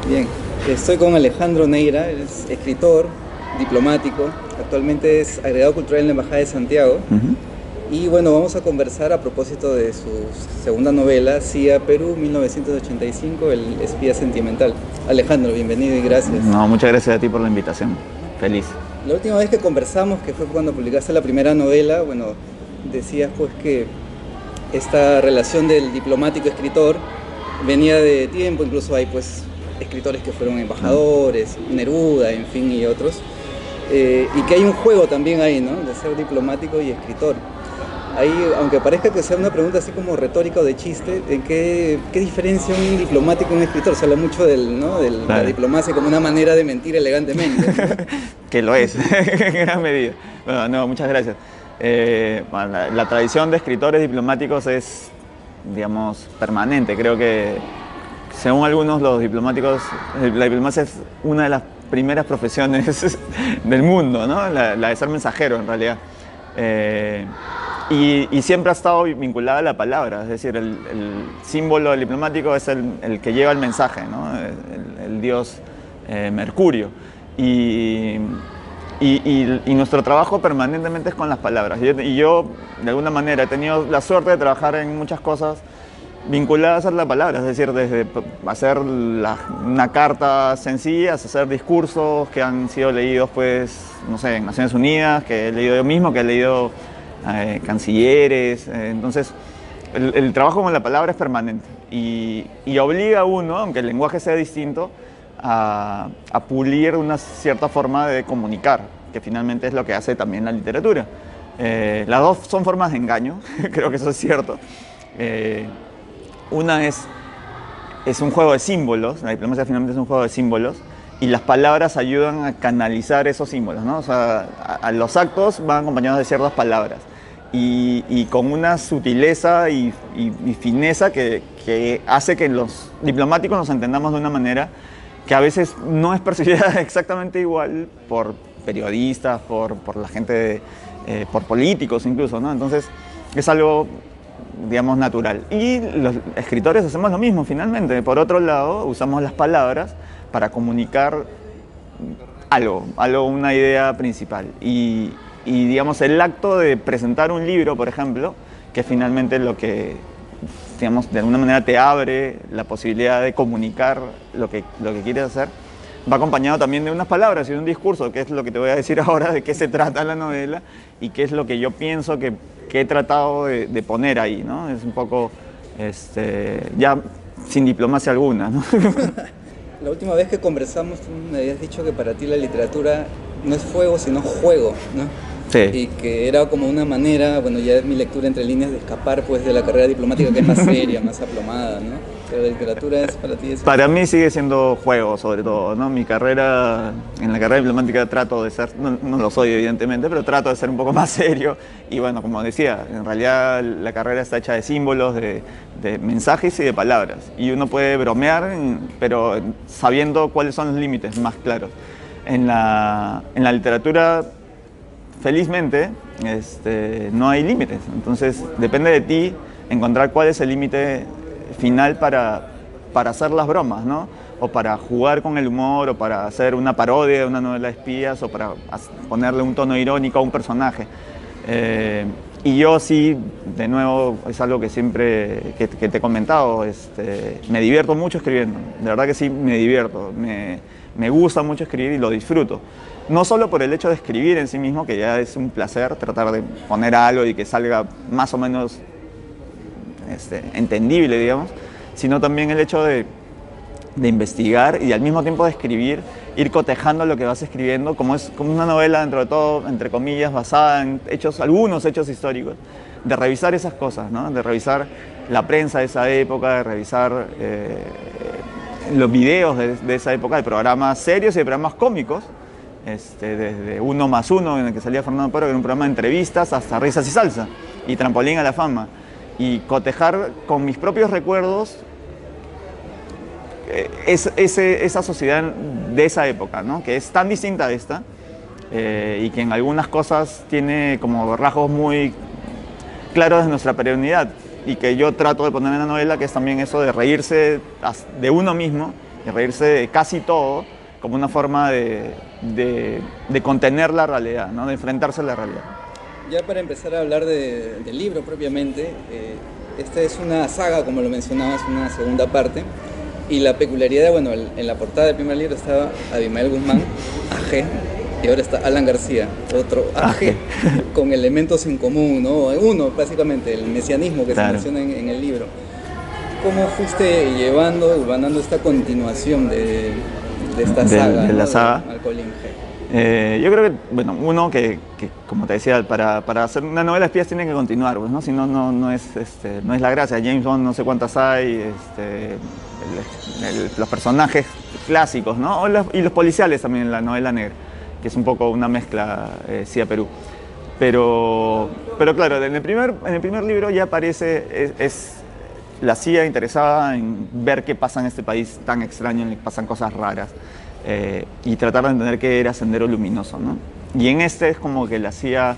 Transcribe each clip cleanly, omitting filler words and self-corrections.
Bien, estoy con Alejandro Neira, él es escritor, diplomático, actualmente es agregado cultural en la Embajada de Santiago. Ujú. Y bueno, vamos a conversar a propósito de su segunda novela, CIA Perú 1985, El espía sentimental. Alejandro, bienvenido y gracias. No, muchas gracias a ti por la invitación. Feliz. La última vez que conversamos, que fue cuando publicaste la primera novela, bueno, decías pues que esta relación del diplomático-escritor venía de tiempo, incluso hay pues escritores que fueron embajadores, Neruda, en fin, y otros, y que hay un juego también ahí, ¿no? De ser diplomático y escritor. Ahí, aunque parezca que sea una pregunta así como retórica o de chiste, ¿en qué diferencia un diplomático y un escritor? Se habla mucho ¿no? de la Claro. diplomacia como una manera de mentir elegantemente, ¿no? Que lo es, en gran medida. Bueno, no, muchas gracias. Bueno, la tradición de escritores diplomáticos es, digamos, permanente. Creo que, según algunos, los diplomáticos, la diplomacia es una de las primeras profesiones del mundo, ¿no? La de ser mensajero, en realidad. Y siempre ha estado vinculada a la palabra, es decir, el símbolo del diplomático es el que lleva el mensaje, ¿no? El dios Mercurio. Y, y nuestro trabajo permanentemente es con las palabras. Y yo, de alguna manera, he tenido la suerte de trabajar en muchas cosas vinculadas a la palabra, es decir, desde hacer una carta sencilla, hasta hacer discursos que han sido leídos, pues, no sé, en Naciones Unidas, que he leído yo mismo, que he leído cancilleres. Entonces, el trabajo con la palabra es permanente y obliga a uno, aunque el lenguaje sea distinto, a pulir una cierta forma de comunicar, que finalmente es lo que hace también la literatura. Las dos son formas de engaño, creo que eso es cierto. Una es un juego de símbolos, la diplomacia finalmente es un juego de símbolos, y las palabras ayudan a canalizar esos símbolos, ¿no? O sea, a los actos van acompañados de ciertas palabras y con una sutileza y fineza que hace que los diplomáticos nos entendamos de una manera que a veces no es percibida exactamente igual por periodistas, por la gente, por políticos incluso, ¿no? Entonces es algo, digamos, natural. Y los escritores hacemos lo mismo finalmente. Por otro lado, usamos las palabras para comunicar algo, una idea principal. Y digamos, el acto de presentar un libro, por ejemplo, que finalmente lo que, digamos, de alguna manera te abre la posibilidad de comunicar lo que quieres hacer, va acompañado también de unas palabras y de un discurso, que es lo que te voy a decir ahora, de qué se trata la novela y qué es lo que yo pienso que he tratado de poner ahí, ¿no? Es un poco, ya sin diplomacia alguna, ¿no? La última vez que conversamos, tú me habías dicho que para ti la literatura no es fuego, sino juego, ¿no? Sí. Y que era como una manera, bueno, ya es mi lectura entre líneas, de escapar pues de la carrera diplomática, que es más seria, más aplomada, ¿no? Pero la literatura es para ti eso. Para mí sigue siendo juego, sobre todo, ¿no? En la carrera diplomática trato de ser, no lo soy evidentemente, pero trato de ser un poco más serio. Y bueno, como decía, en realidad la carrera está hecha de símbolos, de mensajes y de palabras. Y uno puede bromear, pero sabiendo cuáles son los límites más claros. En la literatura, felizmente, no hay límites. Entonces, depende de ti encontrar cuál es el límite final para hacer las bromas, ¿no? O para jugar con el humor, o para hacer una parodia de una novela de espías, o para ponerle un tono irónico a un personaje. Y yo sí, de nuevo, es algo que siempre que te he comentado, me divierto mucho escribiendo. De verdad que sí, me divierto. Me gusta mucho escribir y lo disfruto. No solo por el hecho de escribir en sí mismo, que ya es un placer tratar de poner algo y que salga más o menos entendible, digamos, sino también el hecho de investigar y al mismo tiempo de escribir, ir cotejando lo que vas escribiendo, como es como una novela dentro de todo, entre comillas, basada en algunos hechos históricos, de revisar esas cosas, ¿no? De revisar la prensa de esa época, de revisar los videos de esa época, de programas serios y de programas cómicos, desde Uno más Uno, en el que salía Fernando Poro, que era un programa de entrevistas, hasta Risas y Salsa, y Trampolín a la Fama. Y cotejar con mis propios recuerdos esa sociedad de esa época, ¿no? Que es tan distinta a esta y que en algunas cosas tiene como rasgos muy claros de nuestra perenidad y que yo trato de poner en la novela, que es también eso de reírse de uno mismo y reírse de casi todo como una forma de contener la realidad, ¿no? De enfrentarse a la realidad. Ya para empezar a hablar del libro propiamente, esta es una saga, como lo mencionabas, una segunda parte. Y la peculiaridad, bueno, en la portada del primer libro estaba Abimael Guzmán, AG, y ahora está Alan García, otro AG, con elementos en común, ¿no? Uno, básicamente, el mesianismo que se menciona en el libro. ¿Cómo fuiste llevando esta continuación de esta saga, de la ¿no? saga? De Malcolm G. Yo creo que, bueno, uno que como te decía, para hacer una novela de espías tiene que continuar, pues, ¿no? Si no, no es la gracia. James Bond no sé cuántas hay, los personajes clásicos, ¿no? Y los policiales también en la novela negra, que es un poco una mezcla CIA-Perú. Pero claro, en el primer libro ya aparece, la CIA interesada en ver qué pasa en este país tan extraño, en el que pasan cosas raras. Y tratar de entender qué era Sendero Luminoso, ¿no? Y en este es como que la CIA,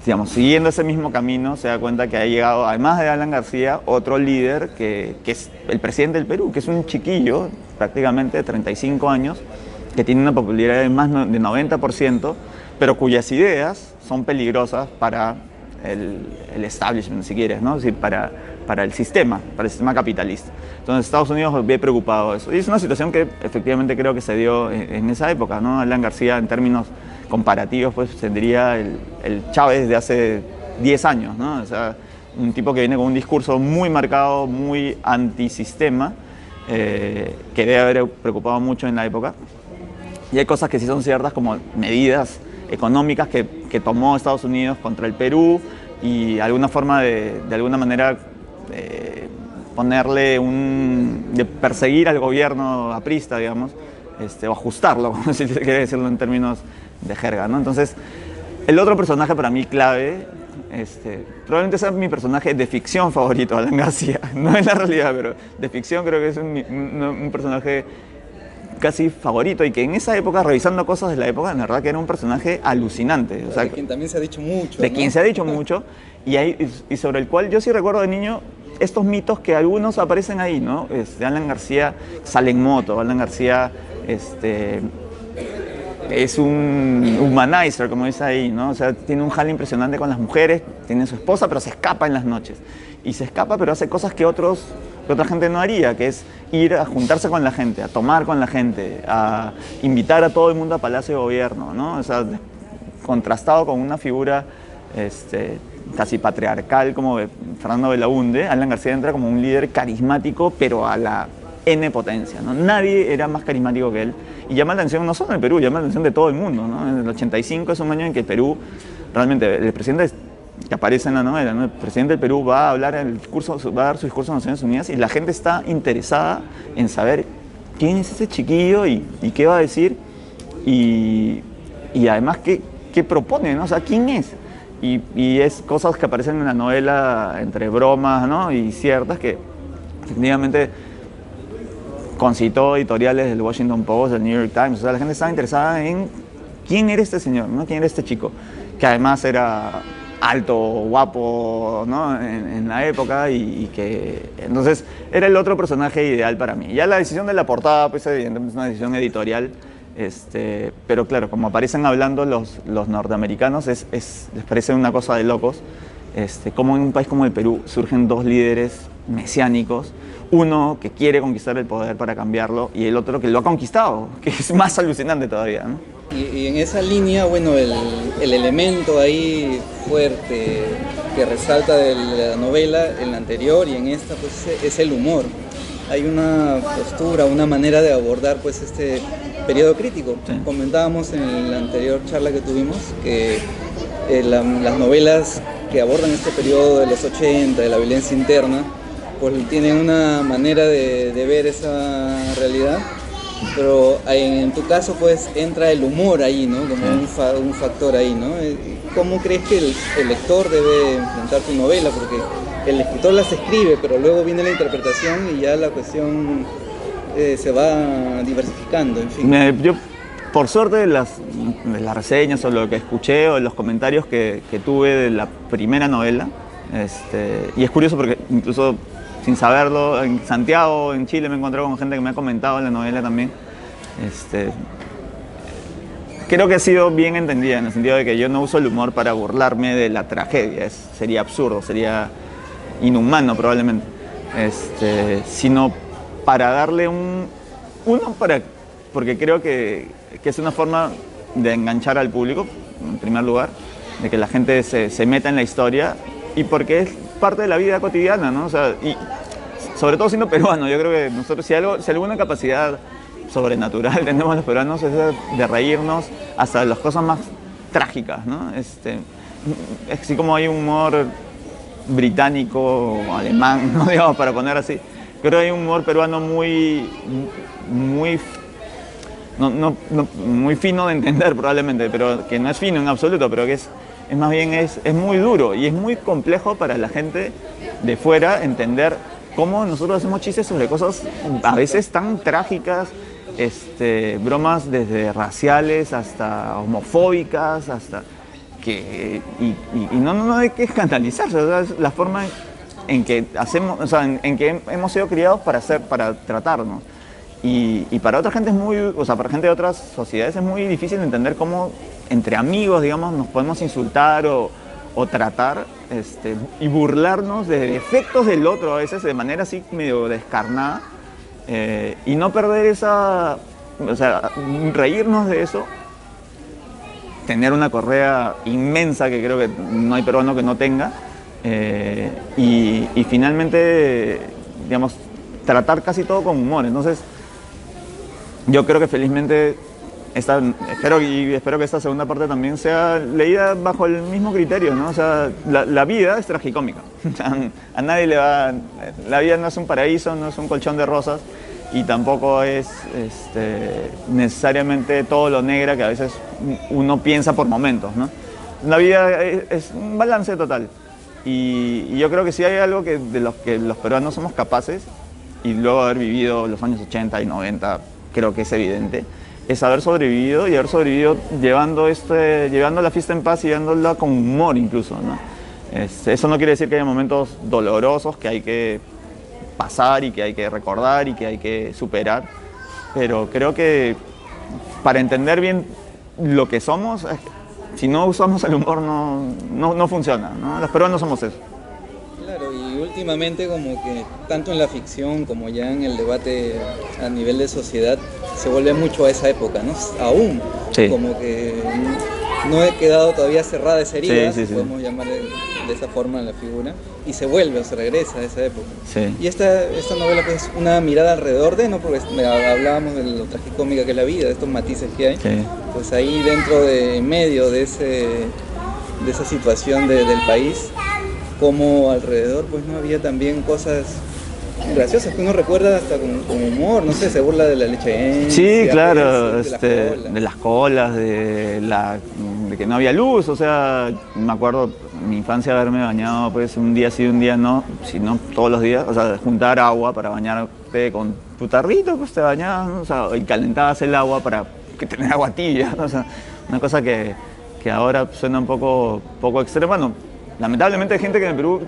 digamos, siguiendo ese mismo camino, se da cuenta que ha llegado, además de Alan García, otro líder que es el presidente del Perú, que es un chiquillo, prácticamente de 35 años, que tiene una popularidad de más de 90%, pero cuyas ideas son peligrosas para el establishment, si quieres, ¿no? Es decir, para el sistema capitalista. Entonces Estados Unidos ve preocupado de eso. Y es una situación que efectivamente creo que se dio en esa época, ¿no? Alan García, en términos comparativos, pues tendría el Chávez de hace 10 años, ¿no? O sea, un tipo que viene con un discurso muy marcado, muy antisistema, que debe haber preocupado mucho en la época. Y hay cosas que sí son ciertas, como medidas económicas que tomó Estados Unidos contra el Perú y alguna forma de alguna manera de perseguir al gobierno aprista, digamos, o ajustarlo, como si se quiere decirlo en términos de jerga, ¿no? Entonces, el otro personaje para mí clave, probablemente sea mi personaje de ficción favorito, Alan García, no en la realidad, pero de ficción creo que es un personaje casi favorito y que en esa época, revisando cosas de la época, la verdad que era un personaje alucinante. O sea, de quien también se ha dicho mucho. De ¿no? quien se ha dicho mucho y sobre el cual yo sí recuerdo de niño estos mitos que algunos aparecen ahí, ¿no? Alan García sale en moto, Alan García es un humanizer, como dice ahí, ¿no? O sea, tiene un jale impresionante con las mujeres, tiene su esposa, pero se escapa en las noches. Y se escapa, pero hace cosas que otra gente no haría, que es ir a juntarse con la gente, a tomar con la gente, a invitar a todo el mundo a Palacio de Gobierno, ¿no? O sea, contrastado con una figura casi patriarcal como Fernando Belaúnde, Alan García entra como un líder carismático, pero a la N potencia, ¿no? Nadie era más carismático que él. Y llama la atención no solo en el Perú, llama la atención de todo el mundo, ¿no? En el 85 es un año en que el Perú, realmente, el presidente que aparece en la novela, ¿no? El presidente del Perú va a dar su discurso en Naciones Unidas y la gente está interesada en saber quién es ese chiquillo y qué va a decir y además qué propone, ¿no? O sea, quién es. Y es cosas que aparecen en la novela entre bromas, ¿no? Y ciertas que efectivamente concitó editoriales del Washington Post, del New York Times. O sea, la gente estaba interesada en quién era este señor, ¿no? Quién era este chico, que además era alto, guapo, ¿no? en la época y que entonces era el otro personaje ideal para mí. Ya la decisión de la portada, pues evidentemente es una decisión editorial, pero claro, como aparecen hablando los norteamericanos, les parece una cosa de locos, como en un país como el Perú surgen dos líderes mesiánicos, uno que quiere conquistar el poder para cambiarlo y el otro que lo ha conquistado, que es más alucinante todavía, ¿no? Y en esa línea, bueno, el elemento ahí fuerte que resalta de la novela, en la anterior y en esta, pues es el humor. Hay una postura, una manera de abordar pues este periodo crítico. Sí. Comentábamos en la anterior charla que tuvimos que las novelas que abordan este periodo de los 80, de la violencia interna, pues tienen una manera de ver esa realidad. Pero en tu caso pues entra el humor ahí, ¿no? Como un factor ahí, ¿no? ¿Cómo crees que el lector debe enfrentar tu novela? Porque el escritor las escribe, pero luego viene la interpretación y ya la cuestión se va diversificando, en fin. Yo, por suerte, de las reseñas o lo que escuché o de los comentarios que tuve de la primera novela, y es curioso porque incluso sin saberlo. En Santiago, en Chile, me he encontrado con gente que me ha comentado la novela también. Creo que ha sido bien entendida en el sentido de que yo no uso el humor para burlarme de la tragedia, sería absurdo, sería inhumano probablemente, sino para darle porque creo que es una forma de enganchar al público, en primer lugar, de que la gente se meta en la historia y porque es parte de la vida cotidiana, ¿no? O sea, y sobre todo siendo peruano, yo creo que nosotros, si alguna capacidad sobrenatural tenemos los peruanos es de reírnos hasta de las cosas más trágicas, ¿no? Así como hay un humor británico o alemán, ¿no? Digamos, para poner así, creo que hay un humor peruano muy fino de entender probablemente, pero que no es fino en absoluto, pero que es más bien es muy duro y es muy complejo para la gente de fuera entender cómo nosotros hacemos chistes sobre cosas a veces tan trágicas, bromas desde raciales hasta homofóbicas, hasta que y no hay que escandalizarse, o sea, es la forma en que hacemos, o sea, en que hemos sido criados para tratarnos. Y para otra gente para gente de otras sociedades es muy difícil entender cómo entre amigos, digamos, nos podemos insultar o tratar y burlarnos de defectos del otro a veces de manera así medio descarnada y no perder reírnos de eso, tener una correa inmensa que creo que no hay peruano que no tenga y finalmente, digamos, tratar casi todo con humor. Entonces, yo creo que felizmente espero que esta segunda parte también sea leída bajo el mismo criterio, ¿no? O sea, la vida es tragicómica. A nadie le va. La vida no es un paraíso, no es un colchón de rosas y tampoco es necesariamente todo lo negra que a veces uno piensa por momentos, ¿no? La vida es un balance total. Y yo creo que si hay algo de los que los peruanos somos capaces, y luego haber vivido los años 80 y 90, creo que es evidente, es haber sobrevivido llevando la fiesta en paz y llevándola con humor incluso, ¿no? Eso no quiere decir que haya momentos dolorosos que hay que pasar y que hay que recordar y que hay que superar, pero creo que para entender bien lo que somos, si no usamos el humor no funciona, ¿no? Los peruanos somos eso. Claro, y últimamente como que tanto en la ficción como ya en el debate a nivel de sociedad se vuelve mucho a esa época, ¿no? Aún, sí. Como que no he quedado todavía cerrada esa herida, sí. Podemos llamar de esa forma la figura, y se vuelve o se regresa a esa época. Sí. Y esta novela pues es una mirada alrededor de, ¿no? Porque hablábamos de lo tragicómica que es la vida, de estos matices que hay, sí. Pues ahí dentro en medio de esa situación del país, como alrededor pues no había también cosas graciosas que uno recuerda hasta con humor, no sé, se burla de la leche. Sí, claro, de las colas, de que no había luz, o sea, me acuerdo en mi infancia haberme bañado pues un día sí, un día no, si no todos los días, o sea, juntar agua para bañarte con tu tarrito, pues te bañabas, ¿no? O sea, y calentabas el agua para tener agua tibia, ¿no? O sea, una cosa que ahora suena un poco extrema, no. Lamentablemente hay gente que en el Perú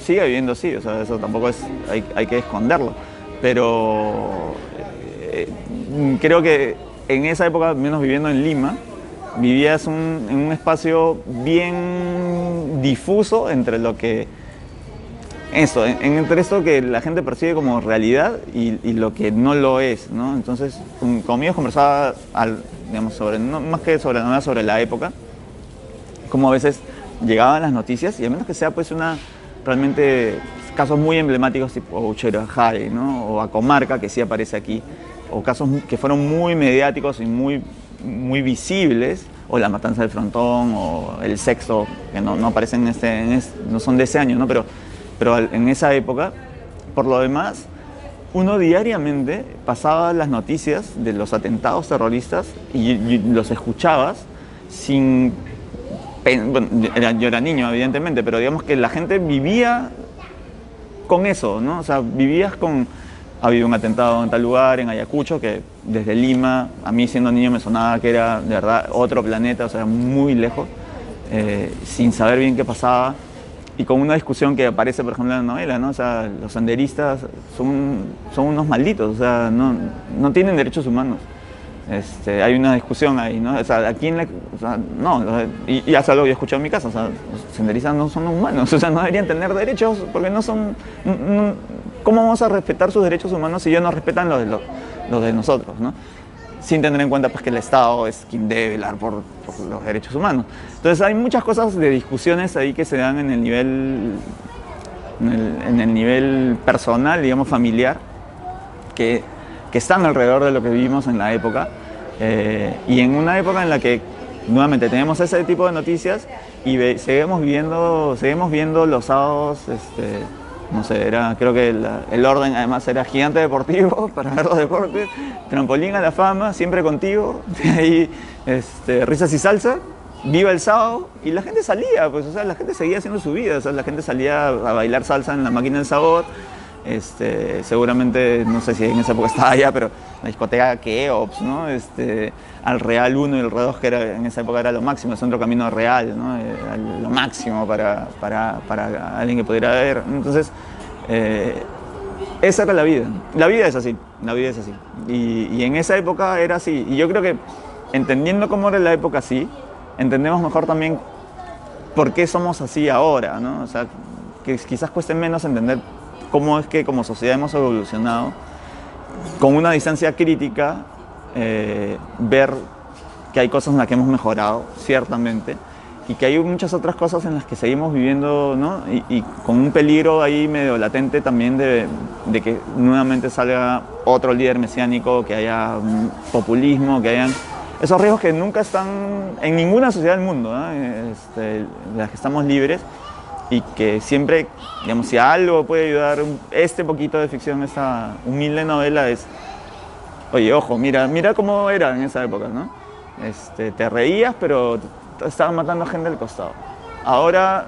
sigue viviendo así, o sea, eso tampoco hay que esconderlo, pero creo que en esa época, al menos viviendo en Lima, vivías en un espacio bien difuso entre entre esto que la gente percibe como realidad y lo que no lo es, ¿no? Entonces, conmigo conversaba, digamos, más que sobre la novela, sobre la época, como a veces llegaban las noticias y a menos que sea pues realmente casos muy emblemáticos tipo Ucherajay, ¿no? O Acomarca, que sí aparece aquí, o casos que fueron muy mediáticos y muy, muy visibles, o la matanza del Frontón, o el Sexto, que no aparecen no son de ese año, ¿no? Pero en esa época, por lo demás, uno diariamente pasaba las noticias de los atentados terroristas y los escuchabas sin... Bueno, yo era niño, evidentemente, pero digamos que la gente vivía con eso, ¿no? O sea, vivías con... Ha habido un atentado en tal lugar, en Ayacucho, que desde Lima, a mí siendo niño me sonaba que era, de verdad, otro planeta, o sea, muy lejos, sin saber bien qué pasaba. y con una discusión que aparece, por ejemplo, en la novela, ¿no? O sea, los senderistas son unos malditos, o sea, no tienen derechos humanos. Hay una discusión ahí, ¿no? O sea, ¿a quién le...? O sea, no, y ya es algo que yo he escuchado en mi casa, o sea, los senderistas no son humanos, o sea, no deberían tener derechos porque no son... ¿Cómo vamos a respetar sus derechos humanos si ellos no respetan los de nosotros, ¿no? Sin tener en cuenta pues, que el Estado es quien debe velar por los derechos humanos. Entonces hay muchas cosas de discusiones ahí que se dan en el nivel personal, digamos, familiar, que están alrededor de lo que vivimos en la época. Y en una época en la que nuevamente tenemos ese tipo de noticias y seguimos viendo los sábados, no sé, creo que el orden además era Gigante Deportivo para ver los deportes, Trampolín a la Fama, Siempre Contigo, de ahí Risas y Salsa, Viva el Sábado, y la gente salía, pues, o sea, la gente seguía haciendo su vida, o sea, la gente salía a bailar salsa en la Máquina del Sabor. Seguramente, no sé si en esa época estaba allá, pero la discoteca Keops, ¿no? Al Real 1 y el Real 2, que en esa época era lo máximo, el Centro Camino Real, ¿no? Era lo máximo para alguien que pudiera ver. Entonces, esa era la vida. La vida es así, la vida es así. Y en esa época era así. Y yo creo que entendiendo cómo era la época así, entendemos mejor también por qué somos así ahora, ¿no? O sea, que quizás cueste menos entender cómo es que como sociedad hemos evolucionado, con una distancia crítica, ver que hay cosas en las que hemos mejorado, ciertamente, y que hay muchas otras cosas en las que seguimos viviendo, ¿no? Y con un peligro ahí medio latente también de que nuevamente salga otro líder mesiánico, que haya populismo, que hayan esos riesgos que nunca están en ninguna sociedad del mundo, ¿no? De las que estamos libres. Y que siempre, digamos, si algo puede ayudar este poquito de ficción, esta humilde novela, es, oye, ojo, mira cómo era en esa época, ¿no? Te reías, pero estaban matando gente al costado. Ahora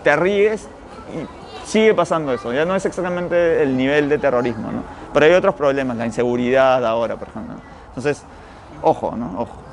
te ríes y sigue pasando eso. Ya no es exactamente el nivel de terrorismo, ¿no? Pero hay otros problemas, la inseguridad ahora, por ejemplo. Entonces, ojo, ¿no? Ojo.